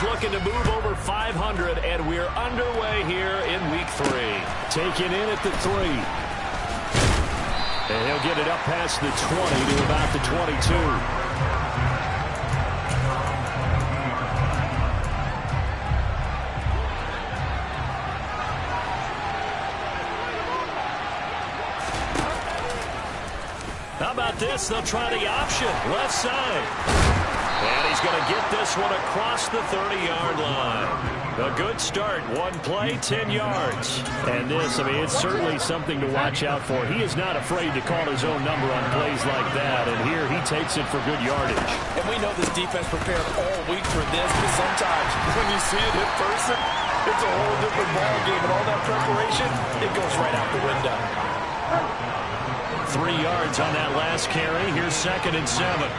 looking to move over 500, and we're underway here in Week 3. Taken in at the 3. And he'll get it up past the 20 to about the 22. How about this? They'll try the option. Left side. And he's going to get this one across the 30-yard line. A good start. One play, 10 yards. And this, I mean, it's certainly something to watch out for. He is not afraid to call his own number on plays like that. And here he takes it for good yardage. And we know this defense prepared all week for this, but sometimes when you see it in person, it's a whole different ballgame. And all that preparation, it goes right out the window. 3 yards on that last carry. Here's 2nd and 7.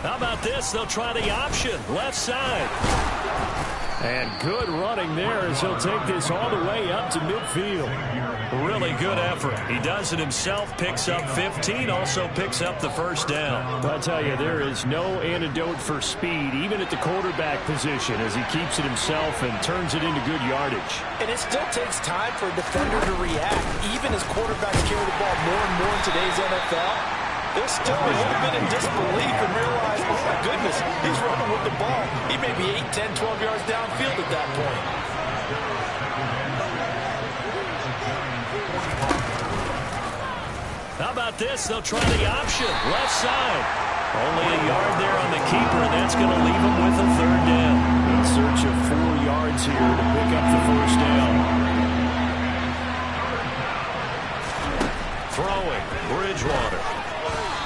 How about this? They'll try the option. Left side. And good running there as he'll take this all the way up to midfield. Really good effort. He does it himself, picks up 15, also picks up the first down. I'll tell you, there is no antidote for speed, even at the quarterback position, as he keeps it himself and turns it into good yardage. And it still takes time for a defender to react. Even as quarterbacks carry the ball more and more in today's NFL, they're still a little bit in disbelief and realize, oh my goodness, he's running with the ball. He may be 8, 10, 12 yards downfield at that point. How about this? They'll try the option. Left side. Only a yard there on the keeper, and that's going to leave him with a 3rd down. In search of 4 yards here to pick up the first down. Throwing, Bridgewater.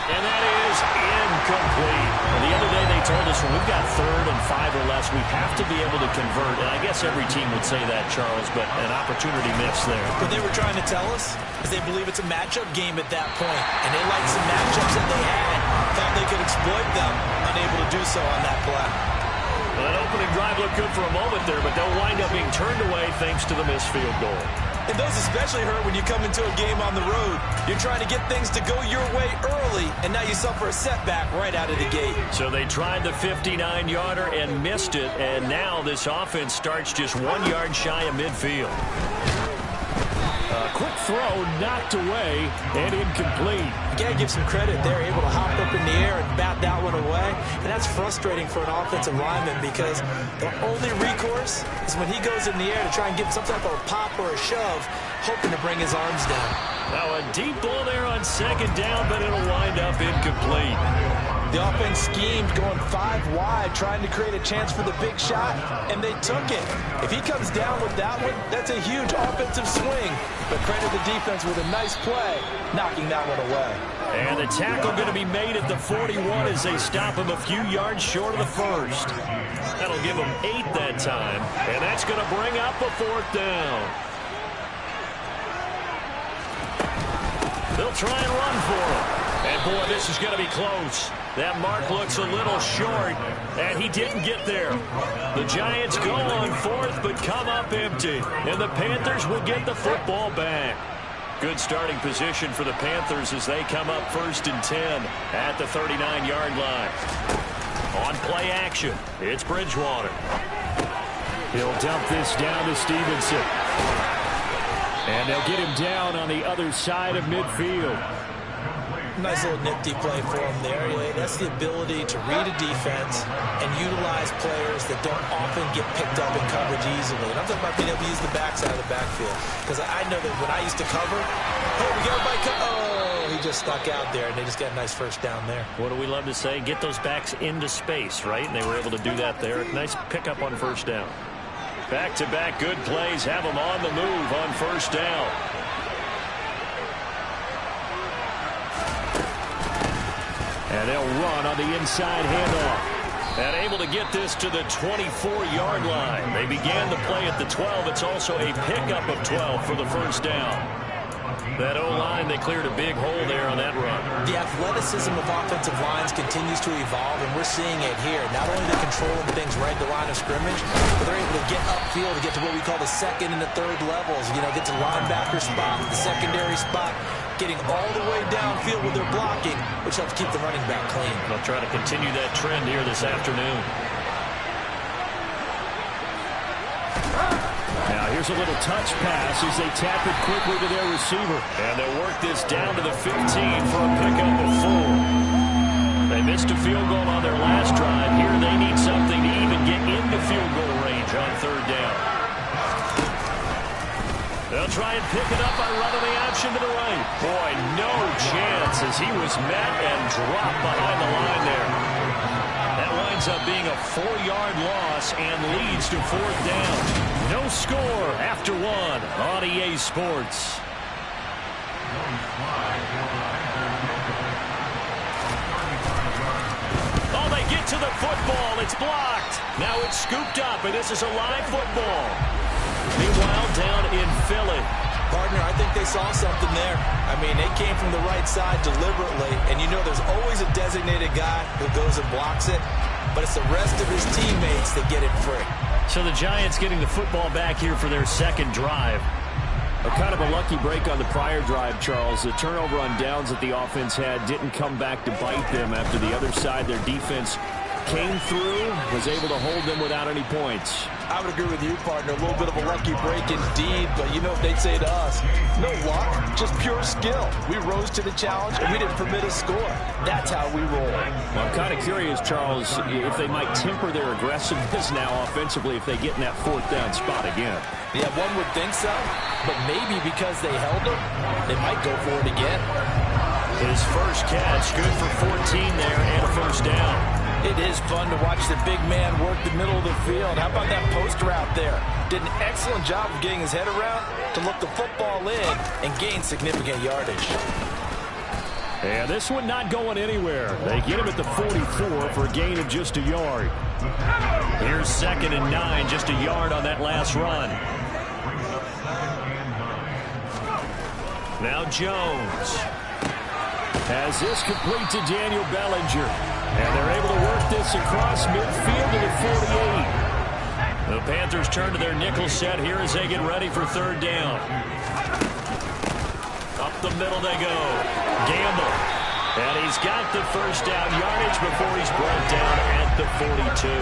And that is incomplete. And the other day they told us when we've got 3rd and 5 or less, we have to be able to convert. And I guess every team would say that, Charles, but an opportunity missed there. What they were trying to tell us is they believe it's a matchup game at that point. And they liked some matchups that they had. Thought they could exploit them. Unable to do so on that play. Well, that opening drive looked good for a moment there, but they'll wind up being turned away thanks to the missed field goal. And those especially hurt when you come into a game on the road. You're trying to get things to go your way early, and now you suffer a setback right out of the gate. So they tried the 59-yarder and missed it, and now this offense starts just 1 yard shy of midfield. Quick throw, knocked away, and incomplete. You got to give some credit. They're able to hop up in the air and bat that one away. And that's frustrating for an offensive lineman because the only recourse is when he goes in the air to try and give some type of a pop or a shove, hoping to bring his arms down. Now a deep ball there on 2nd down, but it'll wind up incomplete. The offense schemed going 5 wide, trying to create a chance for the big shot, and they took it. If he comes down with that one, that's a huge offensive swing. But credit the defense with a nice play, knocking that one away. And the tackle going to be made at the 41 as they stop him a few yards short of the 1st. That'll give him 8 that time, and that's going to bring up a 4th down. They'll try and run for him. And, boy, this is going to be close. That mark looks a little short, and he didn't get there. The Giants go on 4th, but come up empty. And the Panthers will get the football back. Good starting position for the Panthers as they come up 1st and 10 at the 39-yard line. On play action, it's Bridgewater. He'll dump this down to Stevenson. And they'll get him down on the other side of midfield. Nice little nifty play for him there. That's the ability to read a defense and utilize players that don't often get picked up in coverage easily. And I'm talking about being able to use the backside of the backfield. Because I know that when I used to cover, oh, we got everybody oh, he just stuck out there, and they just got a nice first down there. What do we love to say? Get those backs into space, right? And they were able to do that there. Nice pickup on 1st down. Back-to-back good plays have them on the move on 1st down. And they'll run on the inside handoff. And able to get this to the 24-yard line. They began the play at the 12. It's also a pickup of 12 for the 1st down. That O-line, they cleared a big hole there on that run. The athleticism of offensive lines continues to evolve, and we're seeing it here. Not only are they controlling things right at the line of scrimmage, but they're able to get upfield to get to what we call the second and the third levels. You know, get to linebacker spot, the secondary spot, getting all the way downfield with their blocking, which helps keep the running back clean. They'll try to continue that trend here this afternoon. Now here's a little touch pass as they tap it quickly to their receiver. And they'll work this down to the 15 for a pickup of 4. They missed a field goal on their last drive. Here they need something to even get into field goal range on third down. They'll try and pick it up by running the option to the right. Boy, no chance as he was met and dropped behind the line there. That winds up being a 4-yard loss and leads to fourth down. No score after 1 on EA Sports. Oh, they get to the football. It's blocked. Now it's scooped up, and this is a live football. Meanwhile, down in Philly. Partner, I think they saw something there. I mean, they came from the right side deliberately, and you know there's always a designated guy who goes and blocks it, but it's the rest of his teammates that get it free. So the Giants getting the football back here for their second drive. A kind of a lucky break on the prior drive, Charles. The turnover on downs that the offense had didn't come back to bite them after the other side. Their defense came through, was able to hold them without any points. I would agree with you, partner. A little bit of a lucky break indeed, but you know what they'd say to us? No luck, just pure skill. We rose to the challenge, and we didn't permit a score. That's how we roll. Well, I'm kind of curious, Charles, if they might temper their aggressiveness now offensively if they get in that fourth down spot again. Yeah, one would think so, but maybe because they held them, they might go for it again. His first catch, good for 14 there and a first down. It is fun to watch the big man work the middle of the field. How about that post route there? Did an excellent job of getting his head around to look the football in and gain significant yardage. And this one not going anywhere. They get him at the 44 for a gain of just a yard. Here's 2nd and 9, just a yard on that last run. Now Jones has this complete to Daniel Bellinger. And they're able to work this across midfield to the 48. The Panthers turn to their nickel set here as they get ready for third down. Up the middle they go. Gamble. And he's got the first down yardage before he's brought down at the 42.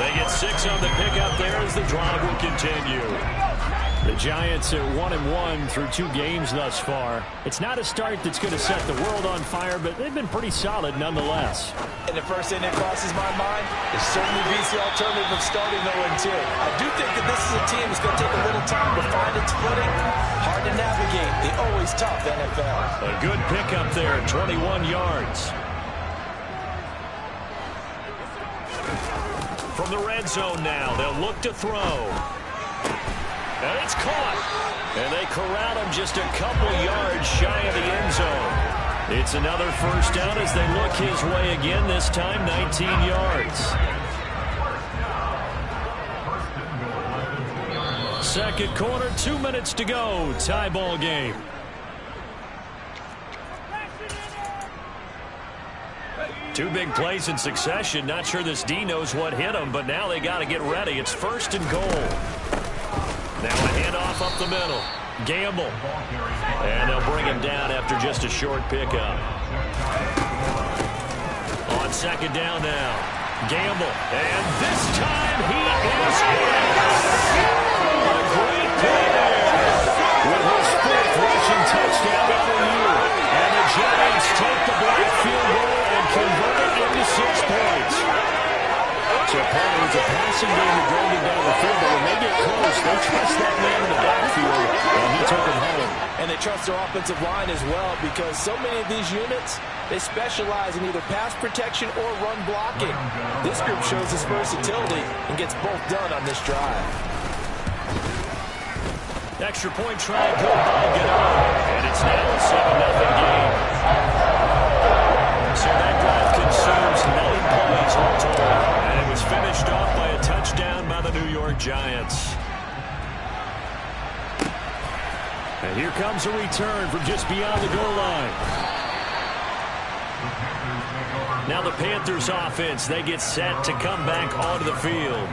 They get 6 on the pickup there as the drive will continue. The Giants are 1-1 through 2 games thus far. It's not a start that's going to set the world on fire, but they've been pretty solid nonetheless. And the first thing that crosses my mind is certainly beats the alternative of starting 0-2. I do think that this is a team that's going to take a little time to find its footing. Hard to navigate the always tough NFL. A good pickup there, 21 yards. From the red zone now, they'll look to throw. And it's caught. And they corral him just a couple yards shy of the end zone. It's another first down as they look his way again, this time 19 yards. Second quarter, 2 minutes to go. Tie ball game. Two big plays in succession. Not sure this D knows what hit him, but now they got to get ready. It's 1st and goal. Now a handoff up the middle. Gamble. And they'll bring him down after just a short pickup. On 2nd down now. Gamble. And this time he is in. A great play there. With his 4th rushing touchdown of the year. And the Giants take the block field goal and convert it into 6 points. So part of it's a passing game that drove him down the field, but when they get close, they trust that man in the backfield, and he took him home. And they trust their offensive line as well, because so many of these units, they specialize in either pass protection or run blocking. This group shows its versatility and gets both done on this drive. Extra point try, good by Gennaro. And it's now a 7-0 game. So that drive consumes 9 plays all total. And it was finished off by a touchdown by the New York Giants. And here comes a return from just beyond the goal line. Now the Panthers offense, they get set to come back onto the field.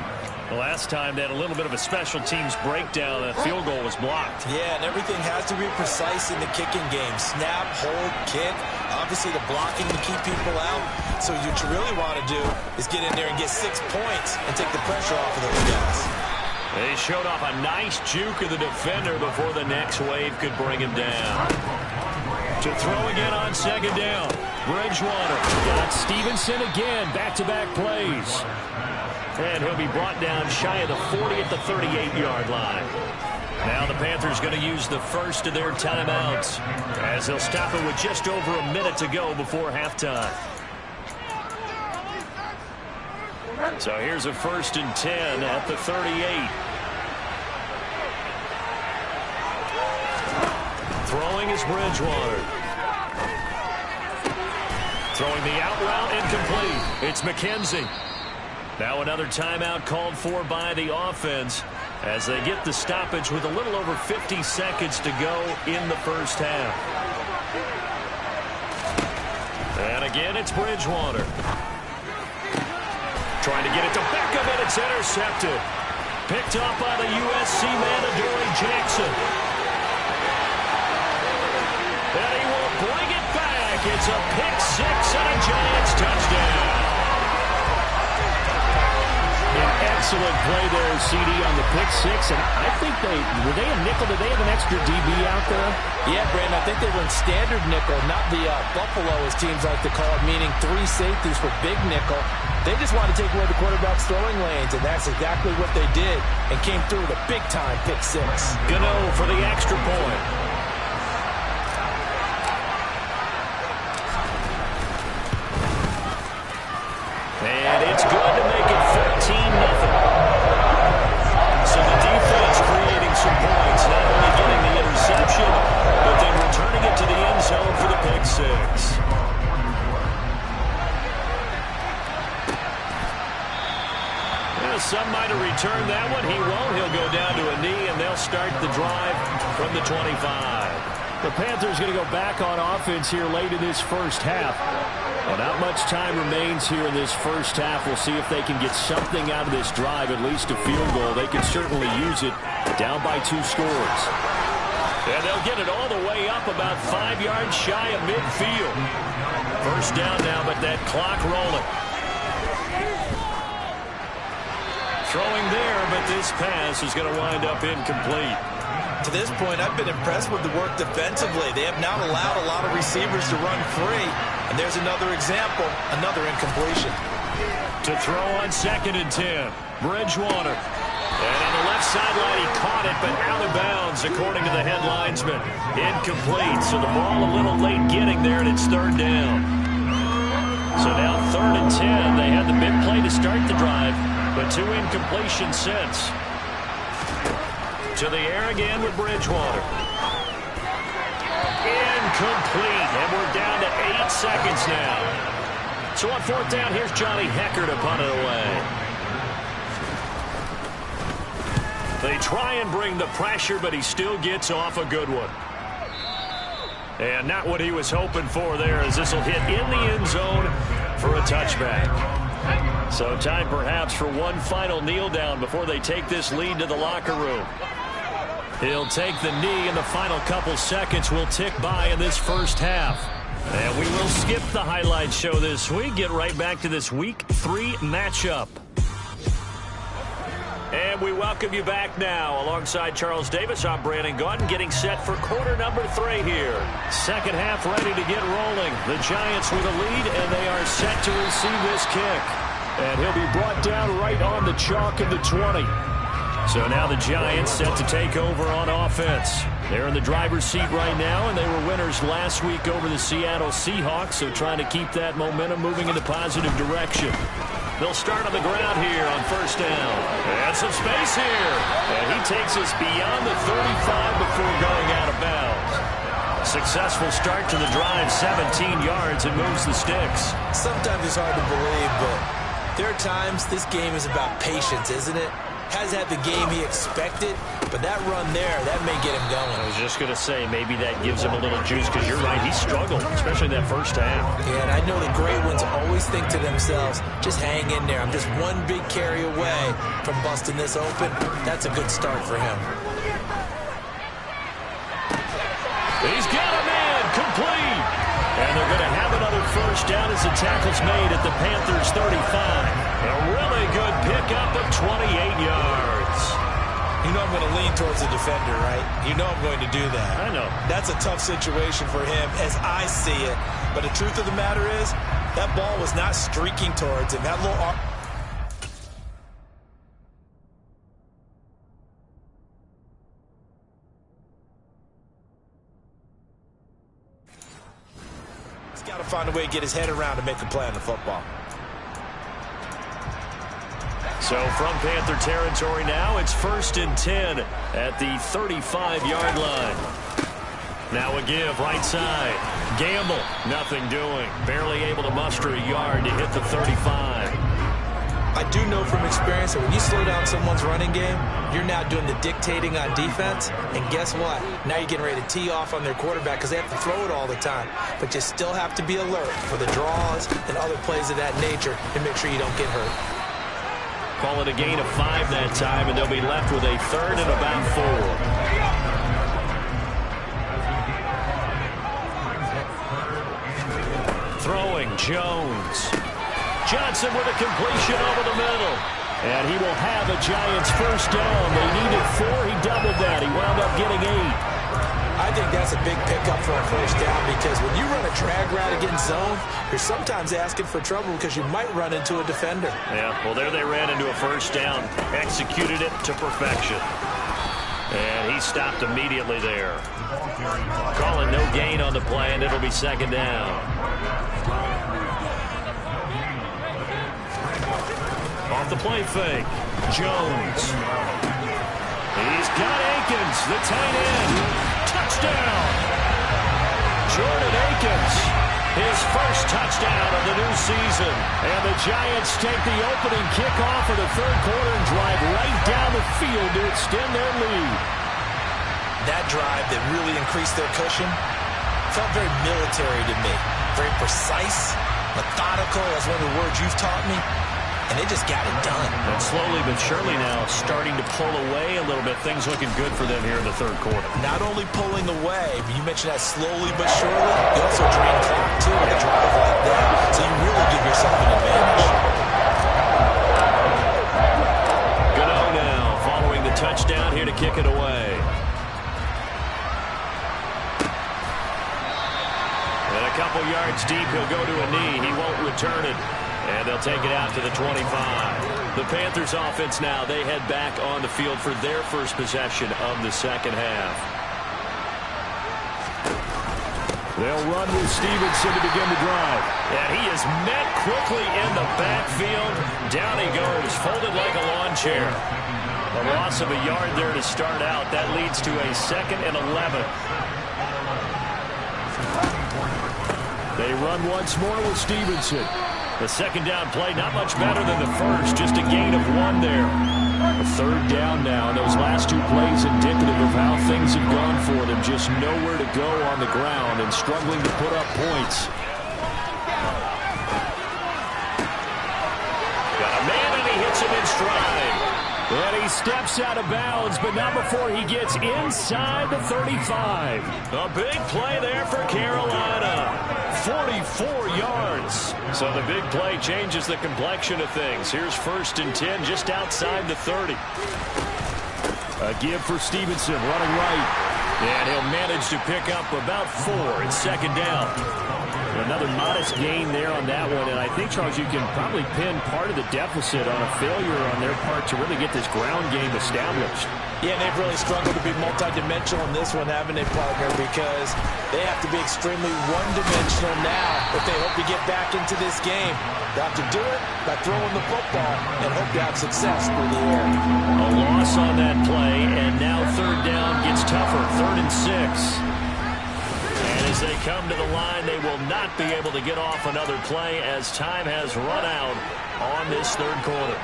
The last time they had a little bit of a special teams breakdown, that field goal was blocked. Yeah, and everything has to be precise in the kicking game. Snap, hold, kick. Obviously the blocking to keep people out. So what you really want to do is get in there and get 6 points and take the pressure off of those guys. They showed off a nice juke of the defender before the next wave could bring him down. To throw again on second down. Bridgewater got Stevenson again. Back-to-back plays. And he'll be brought down shy of the 40 at the 38-yard line. Now the Panthers going to use the first of their timeouts as they'll stop it with just over a minute to go before halftime. So here's a 1st and 10 at the 38. Throwing is Bridgewater. Throwing the out route, incomplete. It's McKenzie. Now another timeout called for by the offense as they get the stoppage with a little over 50 seconds to go in the first half. And again, it's Bridgewater. Trying to get it to Beckham, and it's intercepted. Picked up by the USC man, Adoree Jackson. And he will bring it back. It's a pick six and a Giants touchdown. An excellent play there, CD, on the pick six. And I think were they a nickel? Did they have an extra DB out there? Yeah, Brandon, I think they run standard nickel, not the Buffalo, as teams like to call it, meaning 3 safeties for big nickel. They just want to take away the quarterback's throwing lanes, and that's exactly what they did and came through with a big-time pick six. Gano for the extra point. And it's good to make it 13-0. So the defense creating some points, not only getting the interception, but then returning it to the end zone for the pick six. Some might have returned that one. He won't. He'll go down to a knee, and they'll start the drive from the 25. The Panthers going to go back on offense here late in this first half. Well, not much time remains here in this first half. We'll see if they can get something out of this drive, at least a field goal. They can certainly use it down by 2 scores. And they'll get it all the way up about 5 yards shy of midfield. First down now, but that clock rolling. Throwing there, but this pass is going to wind up incomplete. To this point, I've been impressed with the work defensively. They have not allowed a lot of receivers to run free. And there's another example, another incompletion. To throw on 2nd and 10, Bridgewater. And on the left sideline, he caught it, but out of bounds, according to the head linesman. Incomplete, so the ball a little late getting there, and it's 3rd down. So now 3rd and 10. They had the big play to start the drive, but 2 incompletions since. To the air again with Bridgewater. Incomplete, and we're down to 8 seconds now. So on 4th down, here's Johnny Hekker to punt it away. They try and bring the pressure, but he still gets off a good one. And not what he was hoping for there, as this will hit in the end zone for a touchback. So time perhaps for one final kneel down before they take this lead to the locker room. He'll take the knee, and the final couple seconds will tick by in this first half. And we will skip the highlight show this week. Get right back to this Week 3 matchup. And we welcome you back now. Alongside Charles Davis, I'm Brandon Gaudin, getting set for quarter number 3 here. Second half ready to get rolling. The Giants with a lead, and they are set to receive this kick. And he'll be brought down right on the chalk of the 20. So now the Giants set to take over on offense. They're in the driver's seat right now, and they were winners last week over the Seattle Seahawks, so trying to keep that momentum moving in the positive direction. They'll start on the ground here on 1st down. And some space here. And he takes us beyond the 35 before going out of bounds. Successful start to the drive, 17 yards, and moves the sticks. Sometimes it's hard to believe, but there are times this game is about patience, isn't it? Hasn't had the game he expected, but that run there, that may get him going. I was just going to say, maybe that gives him a little juice, because you're right, he struggled, especially that first half. Yeah, and I know the great ones always think to themselves, just hang in there. I'm just one big carry away from busting this open. That's a good start for him. He's got a man, complete. And they're going to have another first down as the tackle's made at the Panthers' 35. A really good pickup of 28 yards. You know I'm going to lean towards the defender, right? You know I'm going to do that. I know. That's a tough situation for him as I see it. But the truth of the matter is, that ball was not streaking towards him. That little arm... He's got to find a way to get his head around to make a play on the football. So from Panther territory now, it's 1st and 10 at the 35-yard line. Now a give, right side. Gamble, nothing doing. Barely able to muster a yard to hit the 35. I do know from experience that when you slow down someone's running game, you're now doing the dictating on defense. And guess what? Now you're getting ready to tee off on their quarterback because they have to throw it all the time. But you still have to be alert for the draws and other plays of that nature and make sure you don't get hurt. Call it a gain of 5 that time, and they'll be left with a 3rd and about 4. Throwing, Jones. Johnson with a completion over the middle. And he will have a Giants first down. They needed 4. He doubled that. He wound up getting 8. I think that's a big pickup for a first down because when you run a drag route against zone, you're sometimes asking for trouble because you might run into a defender. Yeah, well, there they ran into a first down. Executed it to perfection. And he stopped immediately there. Calling no gain on the play, and it'll be 2nd down. Off the play fake. Jones. He's got Akins, the tight end. Touchdown! Jordan Akins, his first touchdown of the new season. And the Giants take the opening kickoff of the 3rd quarter and drive right down the field to extend their lead. That drive that really increased their cushion felt very military to me. Very precise, methodical, that's one of the words you've taught me. And they just got it done. And slowly but surely now starting to pull away a little bit. Things looking good for them here in the 3rd quarter. Not only pulling away, but you mentioned that slowly but surely. You also drain clock, too, with a drive like that. So you really give yourself an advantage. Gano now following the touchdown here to kick it away. And a couple yards deep, he'll go to a knee. He won't return it. And they'll take it out to the 25. The Panthers offense now, they head back on the field for their first possession of the 2nd half. They'll run with Stevenson to begin the drive. And he is met quickly in the backfield. Down he goes, folded like a lawn chair. A loss of a yard there to start out. That leads to a 2nd and 11. They run once more with Stevenson. The 2nd down play, not much better than the first, just a gain of 1 there. A 3rd down now, and those last 2 plays indicative of how things have gone for them. Just nowhere to go on the ground and struggling to put up points. Got a man, and he hits him in stride. And he steps out of bounds, but not before he gets inside the 35. A big play there for Carolina. 44 yards. So the big play changes the complexion of things. Here's 1st and 10 just outside the 30. A give for Stevenson, running right. And he'll manage to pick up about 4 in 2nd down. Another modest gain there on that one, and I think, Charles, you can probably pin part of the deficit on a failure on their part to really get this ground game established. Yeah, they've really struggled to be multidimensional in this one, haven't they, partner? Because they have to be extremely one-dimensional now if they hope to get back into this game. They have to do it by throwing the football and hope to have success through the air. A loss on that play, and now 3rd down gets tougher, 3rd and 6. And as they come to the line, they will not be able to get off another play as time has run out on this 3rd quarter.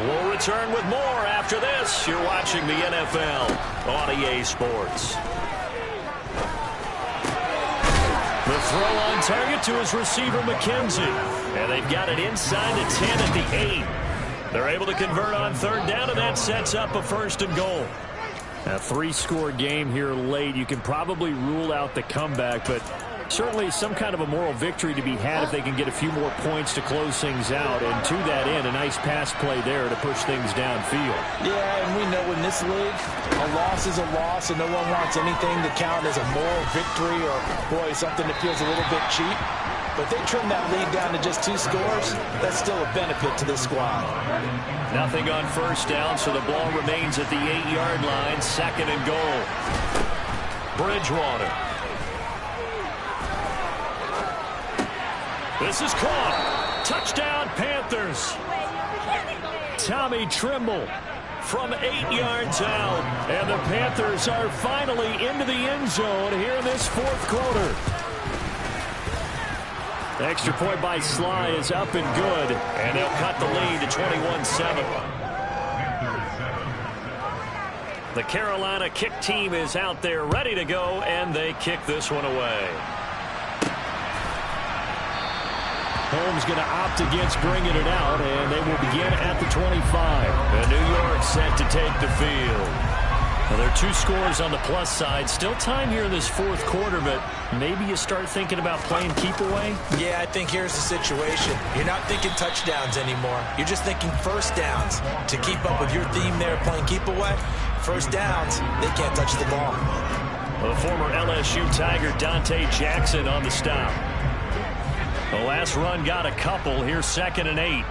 We'll return with more after this. You're watching the NFL on EA Sports. The throw on target to his receiver, McKenzie. And they've got it inside the 10 at the 8. They're able to convert on third down, and that sets up a 1st and goal. A 3-score game here late. You can probably rule out the comeback, but certainly some kind of a moral victory to be had if they can get a few more points to close things out. And to that end, a nice pass play there to push things downfield. Yeah, and we know in this league, a loss is a loss, and no one wants anything to count as a moral victory or, boy, something that feels a little bit cheap. But if they trim that lead down to just 2 scores, that's still a benefit to this squad. Nothing on first down, so the ball remains at the 8-yard line. 2nd and goal. Bridgewater. This is caught. Touchdown, Panthers. Tommy Tremble from 8 yards out. And the Panthers are finally into the end zone here in this 4th quarter. The extra point by Sly is up and good. And they'll cut the lead to 21-7. The Carolina kick team is out there ready to go, and they kick this one away. Holmes going to opt against bringing it out, and they will begin at the 25. And New York set to take the field. Well, there are 2 scores on the plus side. Still time here in this 4th quarter, but maybe you start thinking about playing keep away? Yeah, I think here's the situation. You're not thinking touchdowns anymore. You're just thinking first downs. To keep up with your theme there, playing keep away, first downs, they can't touch the ball. The former LSU Tiger Dante Jackson on the stop. The last run got a couple. Here's 2nd and 8.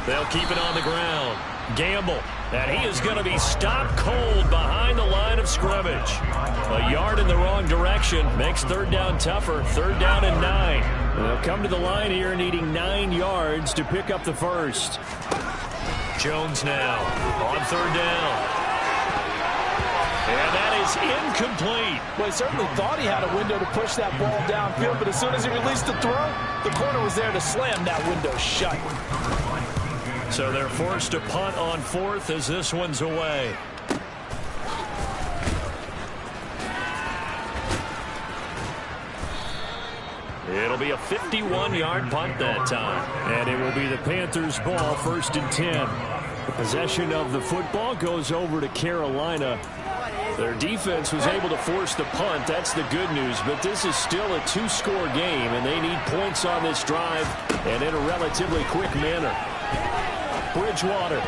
They'll keep it on the ground. Gamble. And he is going to be stopped cold behind the line of scrimmage. A yard in the wrong direction makes 3rd down tougher. 3rd down and 9. They'll come to the line here needing 9 yards to pick up the 1st. Jones now on 3rd down. And that is incomplete. Well, he certainly thought he had a window to push that ball downfield, but as soon as he released the throw, the corner was there to slam that window shut. So they're forced to punt on 4th as this one's away. It'll be a 51-yard punt that time. And it will be the Panthers' ball, 1st and 10. The possession of the football goes over to Carolina. Their defense was able to force the punt. That's the good news. But this is still a 2-score game, and they need points on this drive and in a relatively quick manner. Bridgewater.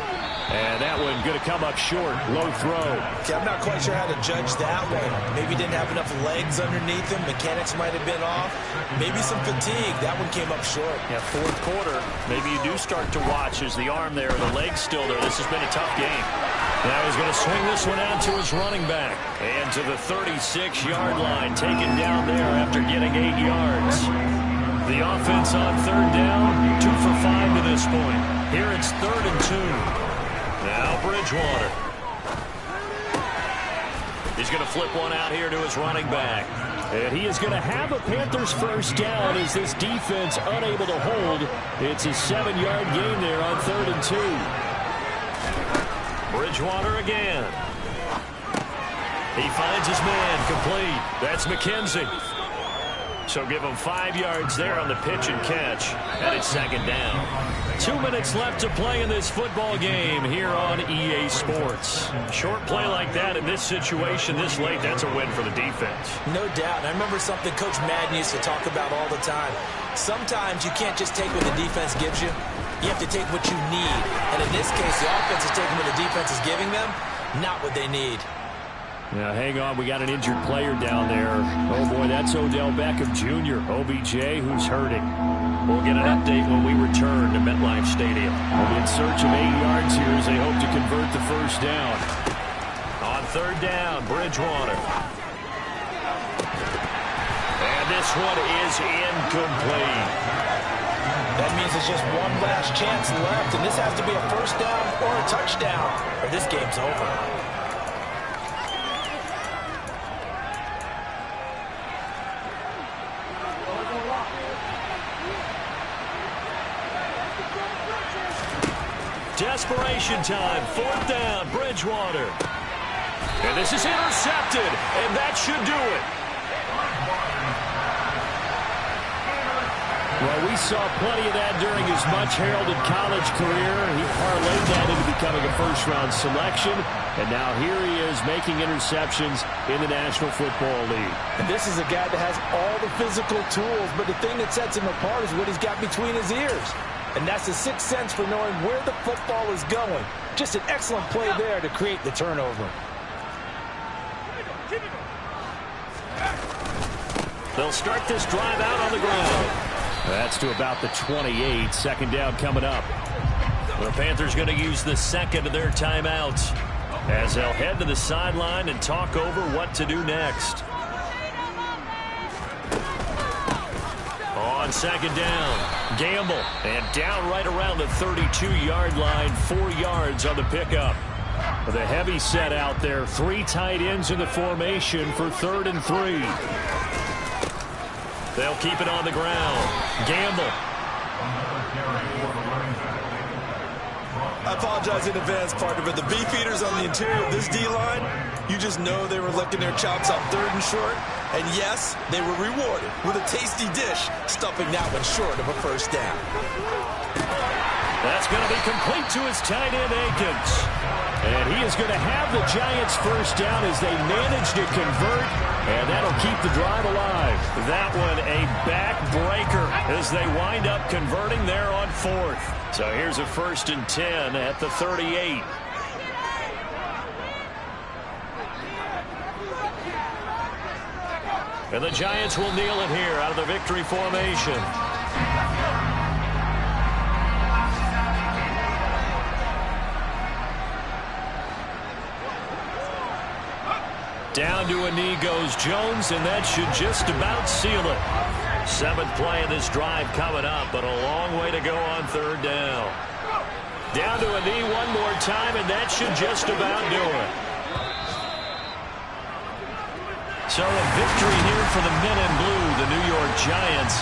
And that one going to come up short. Low throw. Okay, I'm not quite sure how to judge that one. Maybe didn't have enough legs underneath him. Mechanics might have been off. Maybe some fatigue. That one came up short. Yeah, 4th quarter. Maybe you do start to watch as the arm there, the leg's still there. This has been a tough game. Now he's going to swing this one out to his running back. And to the 36-yard line. Taken down there after getting 8 yards. The offense on 3rd down. 2 for 5 to this point. Here it's 3rd and 2. Now Bridgewater. He's going to flip one out here to his running back. And he is going to have a Panthers 1st down as this defense unable to hold. It's a 7-yard gain there on 3rd and 2. Bridgewater again. He finds his man complete. That's McKenzie. So give him 5 yards there on the pitch and catch. And it's 2nd down. 2 minutes left to play in this football game here on EA Sports. Short play like that in this situation this late, that's a win for the defense. No doubt. And I remember something Coach Madden used to talk about all the time. Sometimes you can't just take what the defense gives you. You have to take what you need. And in this case, the offense is taking what the defense is giving them, not what they need. Now, hang on. We got an injured player down there. Oh, boy, that's Odell Beckham Jr., OBJ, who's hurting. We'll get an update when we return to MetLife Stadium. We'll be in search of 8 yards here as they hope to convert the 1st down. On 3rd down, Bridgewater. And this one is incomplete. That means there's just one last chance left, and this has to be a 1st down or a touchdown, or this game's over. desperation time. 4th down, Bridgewater. And this is intercepted, and that should do it. Well, we saw plenty of that during his much-heralded college career. He parlayed that into becoming a first-round selection, and now here he is making interceptions in the National Football League. And this is a guy that has all the physical tools, but the thing that sets him apart is what he's got between his ears. And that's the sixth sense for knowing where the football is going. Just an excellent play there to create the turnover. They'll start this drive out on the ground. That's to about the 28. 2nd down coming up. The Panthers going to use the second of their timeouts as they'll head to the sideline and talk over what to do next. On 2nd down, Gamble, and down right around the 32-yard line, 4 yards on the pickup. The heavy set out there, 3 tight ends in the formation for 3rd and 3. They'll keep it on the ground. Gamble. I apologize in advance, partner, but the beefeaters on the interior of this D-line, you just know they were licking their chops on 3rd and short. And yes, they were rewarded with a tasty dish, stuffing that one short of a 1st down. That's going to be complete to his tight end, Akins. And he is going to have the Giants' 1st down as they manage to convert, and that'll keep the drive alive. That one a backbreaker as they wind up converting there on 4th. So here's a 1st and 10 at the 38. And the Giants will kneel it here out of the victory formation. Down to a knee goes Jones, and that should just about seal it. 7th play of this drive coming up, but a long way to go on 3rd down. Down to a knee one more time, and that should just about do it. So a victory here for the men in blue, the New York Giants.